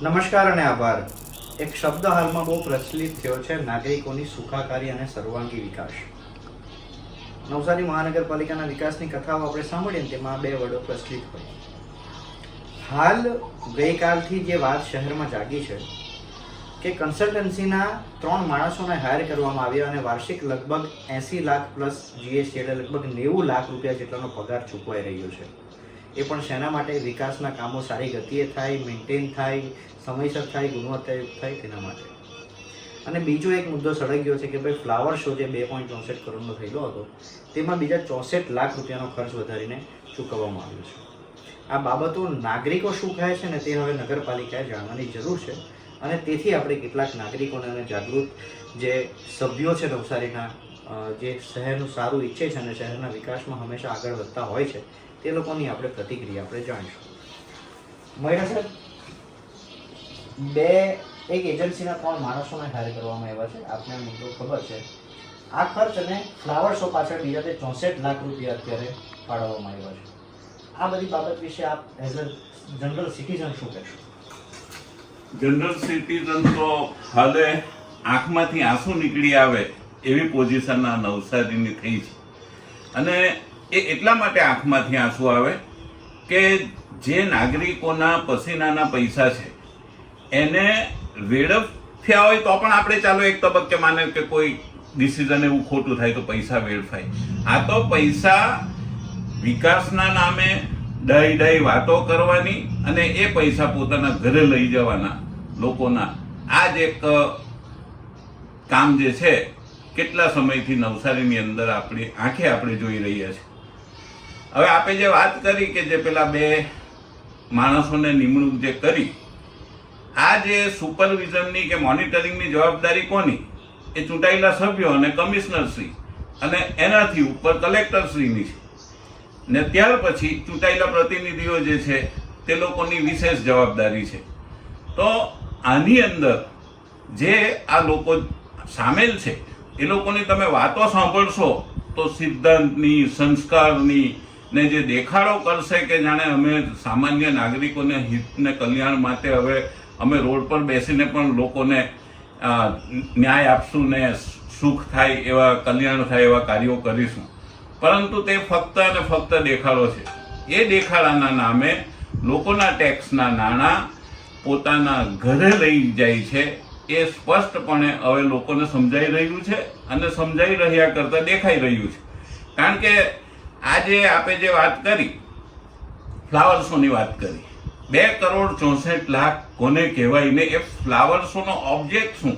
નમસ્કાર અને આભાર. એક શબ્દ હાલમાં બહુ પ્રચલિત થયો છે, નાગરિકોની સુખાકારી અને સર્વાંગી વિકાસ. નવસારી મહાનગરપાલિકાના વિકાસની કથાઓ આપણે સાંભળીએ તેમાં બે વર્ડો પ્રચલિત હોય. હાલ ગઈકાલથી જે વાત શહેરમાં જાગી છે કે કન્સલ્ટન્સીના 3 માણસોને હાયર કરવામાં આવ્યા અને વાર્ષિક લગભગ 80 લાખ પ્લસ જીએસટી એટલે લગભગ 90 લાખ રૂપિયા જેટલાનો પગાર ચૂકવાઈ રહ્યો છે. એ પણ શેના માટે? વિકાસના કામો સારી ગતિએ થાય, મેન્ટેન થાય, સમયસર થાય, ગુણવત્તાયુક્ત થાય, તેના માટે. અને બીજો એક મુદ્દો સળગી ગયો છે કે ભાઈ ફ્લાવર શો જે 2.64 કરોડનો થયેલો હતો તેમાં બીજા 64 લાખ રૂપિયાનો ખર્ચ વધારીને ચૂકવવામાં આવ્યો છે. આ બાબતો નાગરિકો શું કહે છે ને તે હવે નગરપાલિકાએ જાણવાની જરૂર છે. અને તેથી આપણે કેટલાક નાગરિકોને અને જાગૃત જે સભ્યો છે નવસારીના, જે શહેરનું સારું ઈચ્છે છે અને શહેરના વિકાસમાં હંમેશા આગળ વધતા હોય છે, તે લોકોની આપણે પ્રતિક્રિયા આપણે જાણીશું. મહિલા સાહેબ, એક એજન્સીના 3 માણસોને હાયર કરવામાં આવ્યા છે, આપને મુદ્દો ખબર છે. આ ખર્ચ અને ફ્લાવર શો પાછળ બીજા 64 લાખ રૂપિયા અત્યારે ફાળવવામાં આવ્યા છે. આ બધી બાબત વિશે આપ એઝ અ જનરલ સિટીઝન શું કહેશો? જનરલ સિટીઝન તો હાલે આંખમાંથી આંસુ નીકળી આવે એવી પોઝિશન આ નવસારીની થઈ છે. અને એ એટલા માટે આંખમાંથી આંસુ આવે કે જે નાગરિકોના પસીનાના પૈસા છે એને વેડફ્યા હોય તો પણ આપણે ચાલો એક તબક્કે માને કે કોઈ ડિસિઝન એવું ખોટું થાય તો પૈસા વેડફાય. આ તો પૈસા વિકાસના નામે ડઈ વાતો કરવાની અને એ પૈસા પોતાના ઘરે લઈ જવાના લોકોના આ જ એક કામ જે છે કેટલા સમયથી નવસારીની અંદર આપણી આંખે આપણે જોઈ રહ્યા છીએ. હવે આપણે જે વાત કરી કે જે પેલા 2 માણસોને નિમણૂક જે કરી, આ જે સુપરવિઝનની કે મોનિટરિંગની જવાબદારી કોની? એ ચૂંટાયેલા સભ્યો અને કમિશનરશ્રી અને એનાથી ઉપર કલેક્ટરશ્રીની છે. ને ત્યાર પછી ચૂંટાયેલા પ્રતિનિધિઓ જે છે તે લોકોની વિશેષ જવાબદારી છે. તો આની અંદર જે આ લોકો સામેલ છે એ લોકોની તમે વાતો સાંભળશો તો સિદ્ધાંતની, સંસ્કારની ને જે દેખાડો કરશે કે જાણે અમે સામાન્ય નાગરિકોને હિતને કલ્યાણ માટે હવે અમે રોડ પર બેસીને પણ લોકોને ન્યાય આપશું ને સુખ થાય એવા, કલ્યાણ થાય એવા કાર્યો કરીશું. પરંતુ તે ફક્ત અને ફક્ત દેખાડો છે. એ દેખાડાના નામે લોકોના ટેક્સના નાણાં પોતાના ઘરે લઈ જાય છે. એ સ્પષ્ટપણે હવે લોકોને સમજાઈ રહ્યું છે અને સમજાઈ રહ્યા કરતાં દેખાઈ રહ્યું છે. કારણ કે આજે આપણે જે વાત કરી, ફ્લાવર શોની વાત કરી, 2.64 કરોડ કોને કહેવાય ને એ ફ્લાવર શોનો ઓબ્જેક્ટ શું?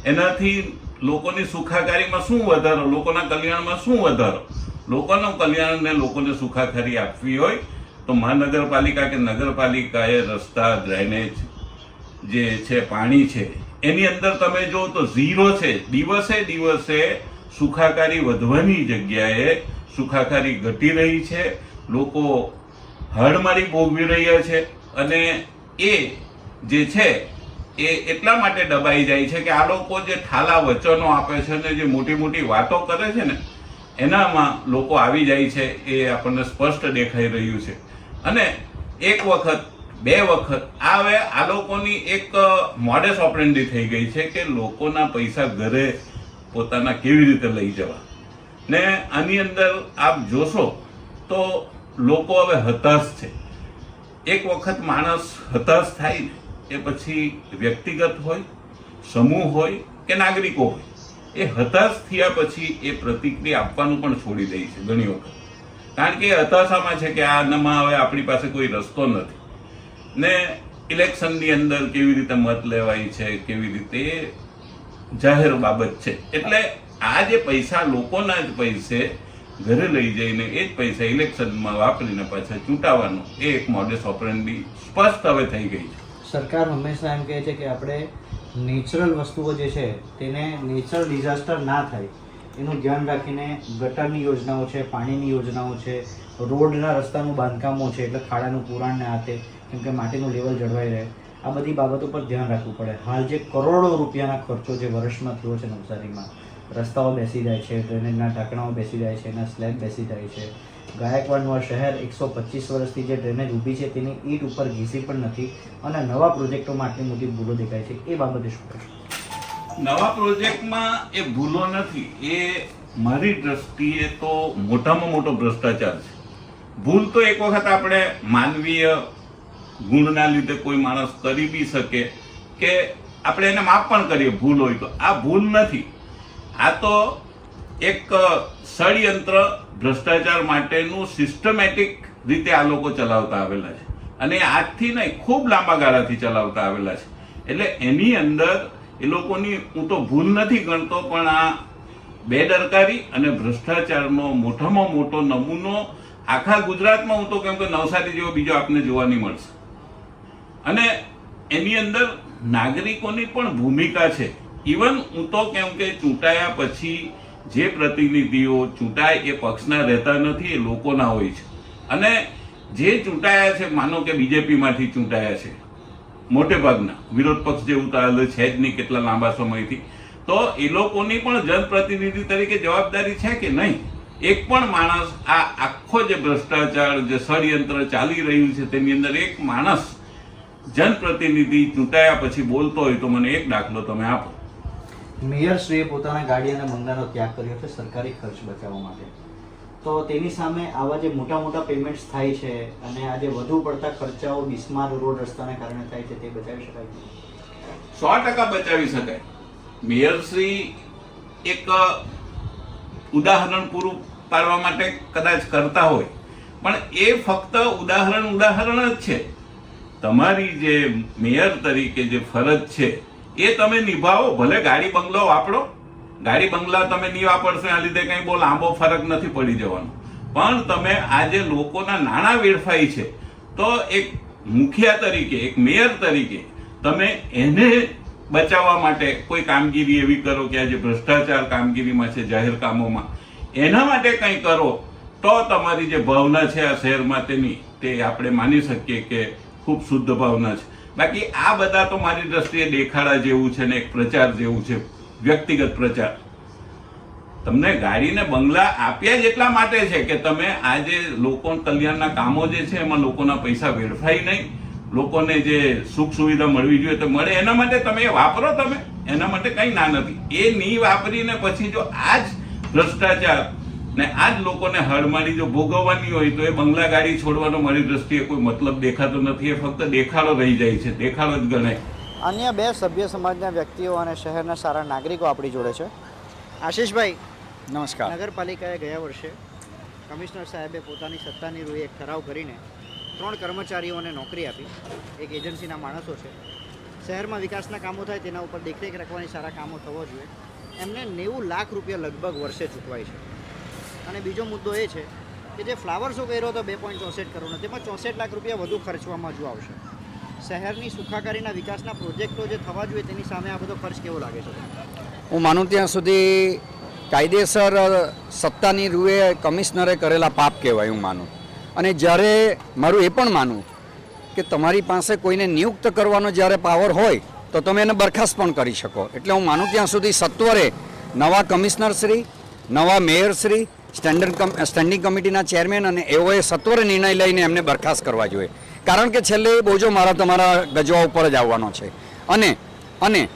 એનાથી લોકોની સુખાકારીમાં શું વધારો, લોકોના કલ્યાણમાં શું વધારો? લોકોનું કલ્યાણ ને લોકોને સુખાકારી આપવી હોય તો મહાનગરપાલિકા કે નગરપાલિકાએ રસ્તા, ડ્રેનેજ જે છે, પાણી છે, એની અંદર તમે જો તો ઝીરો છે. દિવસે દિવસે સુખાકારી વધવાની જગ્યાએ સુખાકારી ઘટી રહી છે. લોકો હડમારી ભોગવી રહ્યા છે અને એ જે છે એ એટલા માટે દબાઈ જાય છે કે આ લોકો જે ઠાલા વચનો આપે છે ને જે મોટી મોટી વાતો કરે છે ને એનામાં લોકો આવી જાય છે. એ આપણને સ્પષ્ટ દેખાઈ રહ્યું છે. અને એક વખત, 2 વખત હવે આ લોકોની એક મોડેસ ઓપરેન્ડી થઈ ગઈ છે કે લોકોના પૈસા ઘરે પોતાના કેવી રીતે લઈ જવા. ને આની અંદર આપ જોશો તો લોકો હવે હતાશ છે. એક વખત માણસ હતાશ થાય ને એ પછી વ્યક્તિગત હોય, સમૂહ હોય કે નાગરિકો હોય, એ હતાશ થયા પછી એ પ્રતિક્રિયા આપવાનું પણ છોડી દે છે ઘણી વખત. કારણ કે હતાશામાં છે કે આનામાં હવે આપણી પાસે કોઈ રસ્તો નથી ને ઇલેક્શનની અંદર કેવી રીતે મત લેવાય છે, કેવી રીતે જાહેર બાબત છે. એટલે આ જે પૈસા લોકોના જ પૈસે ઘરે લઈ જઈને એ જ પૈસા ઇલેક્શનમાં વાપરીને પાછા ચૂંટાવાનો એ એક મોડેસ ઓપરેન્ડી સ્પષ્ટ હવે થઈ ગઈ છે. સરકાર હંમેશા એમ કહે છે કે આપણે નેચરલ વસ્તુઓ જે છે તેને નેચરલ ડિઝાસ્ટર ના થાય એનું ધ્યાન રાખીને ગટરની યોજનાઓ છે, પાણીની યોજનાઓ છે, રોડના રસ્તાનું બાંધકામો છે, એટલે ખાડાનું પુરાણ ને આતે કેમ કે માટીનું લેવલ જળવાઈ રહે, આ બધી બાબતો પર ધ્યાન રાખવું પડે. હાલ જે કરોડો રૂપિયાના ખર્ચો જે વર્ષમાં થયો છે નવસારીમાં, રસ્તાઓ બેસી જાય છે, ડ્રેનેજના ઢાંકણાઓ બેસી જાય છે, એના સ્લેબ બેસી જાય છે, ગાયકવાડનું આ શહેર 125 વર્ષથી જે ડ્રેનેજ ઊભી છે તેની ઈંટ ઉપર ઘીસી પણ નથી અને નવા પ્રોજેક્ટોમાં આટલી મોટી ભૂલો દેખાય છે, એ બાબતે શું કહેશો? નવા પ્રોજેક્ટમાં એ ભૂલો નથી, એ મારી દ્રષ્ટિએ તો મોટામાં મોટો ભ્રષ્ટાચાર છે. ભૂલ તો એક વખત આપણે માનવીય ગુણના લીધે કોઈ માણસ કરી બી શકે કે આપણે એને માફ પણ કરીએ ભૂલ હોય તો. આ ભૂલ નથી, આ તો એક ષડયંત્ર ભ્રષ્ટાચાર માટેનું સિસ્ટમેટિક રીતે આ લોકો ચલાવતા આવેલા છે અને આજથી નહીં ખૂબ લાંબા ગાળાથી ચલાવતા આવેલા છે. એટલે એની અંદર એ લોકોની હું તો ભૂલ નથી ગણતો, પણ આ બેદરકારી અને ભ્રષ્ટાચારનો મોટામાં મોટો નમૂનો આખા ગુજરાતમાં હું તો કેમ કે નવસારી જેવો બીજો આપને જોવા નહીં મળશે. અને એની અંદર નાગરિકોની પણ ભૂમિકા છે. ઇવન હું તો કેમ કે ચૂંટાયા પછી જે પ્રતિનિધિઓ ચૂંટાય એ પક્ષના રહેતા નથી, એ લોકોના હોય છે. અને જે ચૂંટાયા છે, માનો કે બીજેપીમાંથી ચૂંટાયા છે મોટે ભાગના, વિરોધ પક્ષ જેવું તો હાલ છે જ નહીં કેટલા લાંબા સમયથી, તો એ લોકોની પણ જનપ્રતિનિધિ તરીકે જવાબદારી છે કે નહીં? એક પણ માણસ આ આખો જે ભ્રષ્ટાચાર જે ષડયંત્ર ચાલી રહ્યું છે તેની અંદર એક માણસ જનપ્રતિનિધિ ચૂંટાયા પછી બોલતો હોય તો મને એક દાખલો તમે આપો. મેયરશ્રીએ પોતાના ગાડી અને બંગલાનો ત્યાગ કર્યો છે સરકારી ખર્ચ બચાવવા માટે, તો તેની સામે આવા જે મોટા મોટા પેમેન્ટ્સ થાય છે અને આજે વધુ પડતા ખર્ચાઓ બિસ્માર રોડ રસ્તાને કારણે થાય છે, તે બચાવી શકાય? 100% બચાવી શકાય. મેયરશ્રી એક ઉદાહરણ પૂરું પાડવા માટે કદાચ કરતા હોય, પણ એ ફક્ત ઉદાહરણ જ છે. તમારી જે મેયર તરીકે જે ફરજ છે એ તમે નિભાવો. ભલે ગાડી બંગલો વાપરો, ગાડી બંગલા તમે નહીં વાપરશો આ લીધે કંઈ બહુ લાંબો ફરક નથી પડી જવાનો, પણ તમે આજે લોકોના નાણાં વેડફાય છે તો એક મુખિયા તરીકે, એક મેયર તરીકે તમે એને બચાવવા માટે કોઈ કામગીરી એવી કરો કે આજે ભ્રષ્ટાચાર કામગીરીમાં છે જાહેર કામોમાં, એના માટે કંઈ કરો તો તમારી જે ભાવના છે આ શહેરમાં તેની, તે આપણે માની શકીએ કે ખૂબ શુદ્ધ ભાવના છે. બાકી આ બધા તો મારી દ્રષ્ટિએ દેખાડા જેવું છે ને એક પ્રચાર જેવું છે, વ્યક્તિગત પ્રચાર. તમને ગાડીને બંગલા આપ્યા જ એટલા માટે છે કે તમે આજે લોકો કલ્યાણના કામો જે છે એમાં લોકોના પૈસા વેડફાય નહીં, લોકોને જે સુખ સુવિધા મળવી જોઈએ તો મળે, એના માટે તમે એ વાપરો. તમે એના માટે કંઈ ના નથી. એ નહીં વાપરીને પછી જો આ જ ભ્રષ્ટાચાર ને આ જ લોકોને હળમારી જો ભોગવવાની હોય તો એ બંગલા ગાડી છોડવાનો મારી દ્રષ્ટિએ કોઈ મતલબ દેખાતો નથી. એ ફક્ત દેખાડો રહી જાય છે, દેખાડો જ ગણાય. અન્ય બે સભ્ય સમાજના વ્યક્તિઓ અને શહેરના સારા નાગરિકો આપણી જોડે છે. આશીષભાઈ, નમસ્કાર. નગરપાલિકાએ ગયા વર્ષે કમિશનર સાહેબે પોતાની સત્તાની રૂએ એક ઠરાવ કરીને 3 કર્મચારીઓને નોકરી આપી. એક એજન્સીના માણસો છે, શહેરમાં વિકાસના કામો થાય તેના ઉપર દેખરેખ રાખવાની, સારા કામો થવો જોઈએ. એમને 90 લાખ રૂપિયા લગભગ વર્ષે ચૂકવાય છે. અને બીજો મુદ્દો એ છે કે જે ફ્લાવર શો કર્યો હતો 2.64 કરોડનો, તેમાં 64 લાખ રૂપિયા વધુ ખર્ચવામાં હજુ આવશે. શહેરની સુખાકારીના વિકાસના પ્રોજેક્ટો જે થવા જોઈએ તેની સામે આ બધો ખર્ચ કેવો લાગે છે? હું માનું ત્યાં સુધી કાયદેસર સત્તાની રૂએ કમિશનરે કરેલા પાપ કહેવાય હું માનું. અને જ્યારે મારું એ પણ માનું કે તમારી પાસે કોઈને નિયુક્ત કરવાનો જ્યારે પાવર હોય તો તમે એને બરખાસ્ત પણ કરી શકો. એટલે હું માનું ત્યાં સુધી સત્વરે નવા કમિશનરશ્રી, નવા મેયરશ્રી, સ્ટેન્ડિંગ કમિટીના ચેરમેન અને એઓએ સત્વરે નિર્ણય લઈને એમને બરખાસ્ત કરવા જોઈએ. કારણ કે છેલ્લે એ બોજો તમારા ગજવા ઉપર જ આવવાનો છે. અને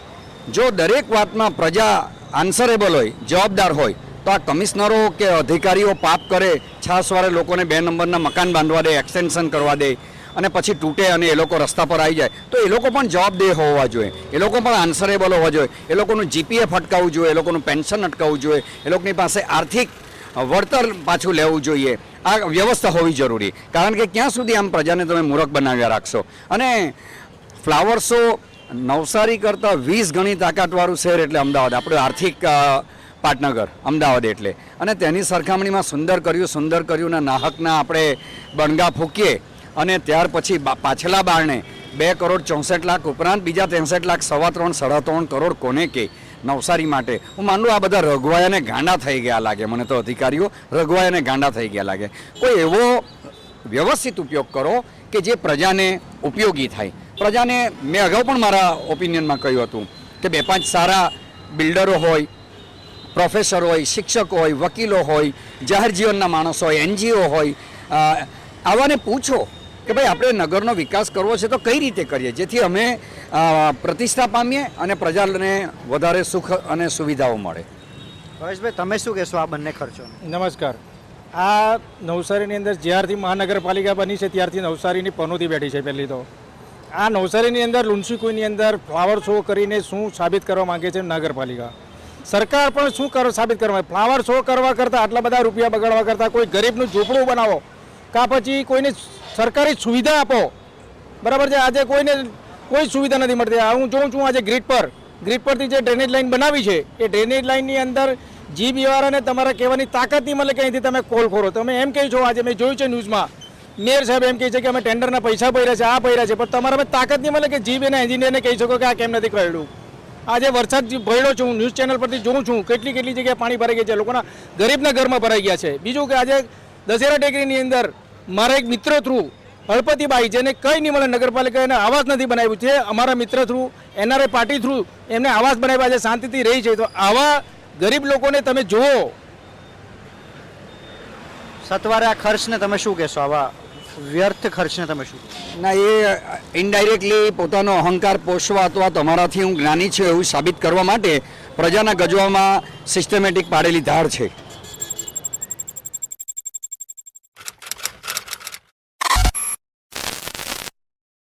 જો દરેક વાતમાં પ્રજા આન્સરેબલ હોય, જવાબદાર હોય, તો આ કમિશનરો કે અધિકારીઓ પાપ કરે, છાસવારે લોકોને 2 નંબરના મકાન બાંધવા દે, એક્સટેન્શન કરવા દે અને પછી તૂટે અને એ લોકો રસ્તા પર આવી જાય, તો એ લોકો પણ જવાબદેહ હોવા જોઈએ, એ લોકો પણ આન્સરેબલ હોવા જોઈએ. એ લોકોનું જીપીએફ અટકાવવું જોઈએ, એ લોકોનું પેન્શન અટકાવવું જોઈએ, એ લોકોની પાસે આર્થિક વળતર પાછું લેવું જોઈએ. આ વ્યવસ્થા હોવી જરૂરી. કારણ કે ક્યાં સુધી આમ પ્રજાને તમે મૂર્ખ બનાવ્યા રાખશો? અને ફ્લાવર શો નવસારી કરતાં 20 ગણી તાકાતવાળું શહેર એટલે અમદાવાદ, આપણું આર્થિક પાટનગર અમદાવાદ એટલે. અને તેની સરખામણીમાં સુંદર કર્યું ને નાહકના આપણે બણગા ફૂંકીએ અને ત્યાર પછી પાછલા બારણે 2.64 કરોડ ઉપરાંત બીજા 63 લાખ, 3.5 કરોડ કોને કે નવસારી માટે? હું માનું આ બધા રઘવાયાને ગાંડા થઈ ગયા લાગે. મને તો અધિકારીઓ રઘવાયાને ગાંડા થઈ ગયા લાગે. કોઈ એવો વ્યવસ્થિત ઉપયોગ કરો કે જે પ્રજાને ઉપયોગી થાય. પ્રજાને મેં અગાઉ પણ મારા ઓપિનિયનમાં કહ્યું હતું કે 2-5 સારા બિલ્ડરો હોય, પ્રોફેસર હોય, શિક્ષકો હોય, વકીલો હોય, જાહેર જીવનના માણસો હોય, NGO હોય, આવાને પૂછો કે ભાઈ આપણે નગરનો વિકાસ કરવો છે તો કઈ રીતે કરીએ જેથી અમે પ્રતિષ્ઠા પામીએ અને પ્રજાને વધારે સુખ અને સુવિધાઓ મળે. ભાવેશભાઈ, તમે શું કહેશો આ બંને ખર્ચો? નમસ્કાર. આ નવસારીની અંદર જ્યારથી મહાનગરપાલિકા બની છે ત્યારથી નવસારીની પનોતી બેઠી છે. પહેલી તો આ નવસારીની અંદર લુન્સીકુઈની અંદર ફ્લાવર શો કરીને શું સાબિત કરવા માંગે છે નગરપાલિકા? સરકાર પણ શું સાબિત કરવા? ફ્લાવર શો કરવા કરતાં આટલા બધા રૂપિયા બગાડવા કરતાં કોઈ ગરીબનું ઝૂંપડું બનાવો કાં પછી કોઈને સરકારી સુવિધા આપો. બરાબર છે? આજે કોઈને કોઈ સુવિધા નથી મળતી. હું જોઉં છું આજે ગ્રીડ પરથી જે ડ્રેનેજ લાઇન બનાવી છે એ ડ્રેનેજ લાઇનની અંદર જીબીવાળાને તમારા કહેવાની તાકાત નહીં મળે કે અહીંથી તમે કોલ ખોરો. તમે એમ કહી છો, આજે મેં જોયું છે ન્યૂઝમાં, મેયર સાહેબ એમ કહે છે કે અમે ટેન્ડરના પૈસા ભર્યા છે, આ ભર્યા છે, પણ તમારા તાકાત નહીં મળે કે જીબ એના એન્જિનિયરને કહી શકો કે આ કેમ નથી કર્યું. આજે વરસાદ ભર્યો છું, ન્યૂઝ ચેનલ પરથી જોઉં છું કેટલી જગ્યાએ પાણી ભરાઈ ગયા છે, લોકોના ગરીબના ઘરમાં ભરાઈ ગયા છે. બીજું કે આજે દશેરા ટેકરીની અંદર મારા એક મિત્ર થ્રુ હળપતિબાઈ, જેને કંઈ નહીં મળે, નગરપાલિકાએ એને આવાસ નથી બનાવ્યું છે, અમારા મિત્ર થ્રુ NRI પાર્ટી થ્રુ એમને આવાસ બનાવ્યા છે, શાંતિથી રહી છે. તો આવા ગરીબ લોકોને તમે જુઓ. સત્વારે આ ખર્ચને તમે શું કહેશો? આવા વ્યર્થ ખર્ચને તમે શું કહેશો? ના, એ ઇનડાયરેક્ટલી પોતાનો અહંકાર પોષવા અથવા તમારાથી હું જ્ઞાની છું એવું સાબિત કરવા માટે પ્રજાના ગજવામાં સિસ્ટમેટિક પાડેલી ધાર છે.